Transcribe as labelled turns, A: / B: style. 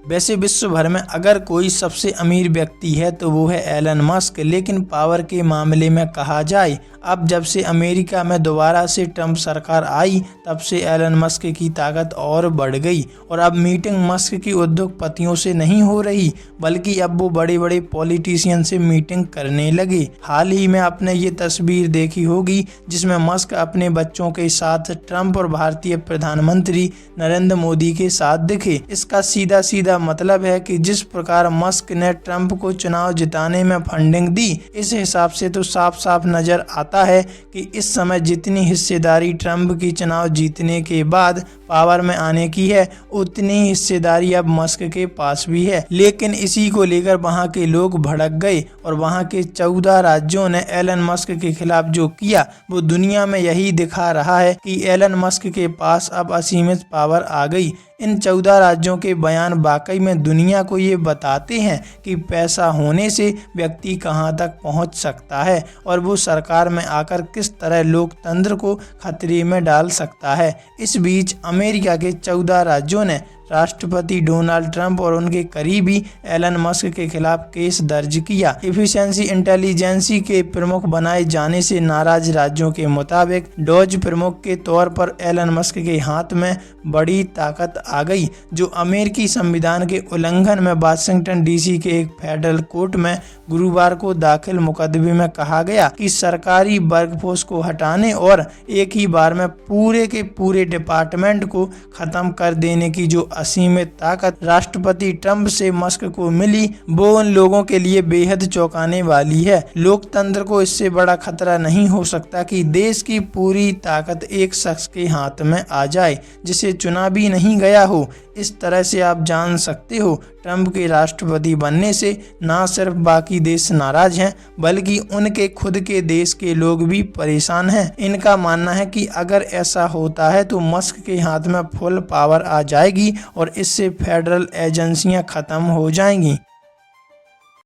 A: वैसे विश्व भर में अगर कोई सबसे अमीर व्यक्ति है तो वो है एलन मस्क, लेकिन पावर के मामले में कहा जाए अब जब से अमेरिका में दोबारा से ट्रंप सरकार आई तब से एलन मस्क की ताकत और बढ़ गई और अब मीटिंग मस्क की उद्योगपतियों से नहीं हो रही बल्कि अब वो बड़े बड़े पॉलिटिशियन से मीटिंग करने लगे। हाल ही में आपने ये तस्वीर देखी होगी जिसमें मस्क अपने बच्चों के साथ ट्रंप और भारतीय प्रधानमंत्री नरेंद्र मोदी के साथ दिखे। इसका सीधा सीधा मतलब है कि जिस प्रकार मस्क ने ट्रंप को चुनाव जिताने में फंडिंग दी, इस हिसाब से तो साफ साफ नजर आता है कि इस समय जितनी हिस्सेदारी ट्रंप की चुनाव जीतने के बाद पावर में आने की है उतनी हिस्सेदारी अब मस्क के पास भी है। लेकिन इसी को लेकर वहां के लोग भड़क गए और वहां के 14 राज्यों ने एलन मस्क के खिलाफ जो किया वो दुनिया में यही दिखा रहा है कि एलन मस्क के पास अब असीमित पावर आ गई। इन 14 राज्यों के बयान वाकई में दुनिया को ये बताते हैं कि पैसा होने से व्यक्ति कहां तक पहुंच सकता है और वो सरकार में आकर किस तरह लोकतंत्र को खतरे में डाल सकता है। इस बीच अमेरिका के 14 राज्यों ने राष्ट्रपति डोनाल्ड ट्रंप और उनके करीबी एलन मस्क के खिलाफ केस दर्ज किया। एफिशिएंसी इंटेलिजेंसी के प्रमुख बनाए जाने से नाराज राज्यों के मुताबिक डॉज प्रमुख के तौर पर एलन मस्क के हाथ में बड़ी ताकत आ गई, जो अमेरिकी संविधान के उल्लंघन में वाशिंगटन डीसी के एक फेडरल कोर्ट में गुरुवार को दाखिल मुकदमे में कहा गया कि सरकारी वर्कफोर्स को हटाने और एक ही बार में पूरे के पूरे डिपार्टमेंट को खत्म कर देने की जो असीमित ताकत राष्ट्रपति ट्रंप से मस्क को मिली वो उन लोगों के लिए बेहद चौंकाने वाली है। लोकतंत्र को इससे बड़ा खतरा नहीं हो सकता कि देश की पूरी ताकत एक शख्स के हाथ में आ जाए जिसे चुना भी नहीं गया हो। इस तरह से आप जान सकते हो ट्रंप के राष्ट्रपति बनने से ना सिर्फ बाकी देश नाराज हैं बल्कि उनके खुद के देश के लोग भी परेशान हैं। इनका मानना है कि अगर ऐसा होता है तो मस्क के हाथ में फुल पावर आ जाएगी और इससे फेडरल एजेंसियां खत्म हो जाएंगी।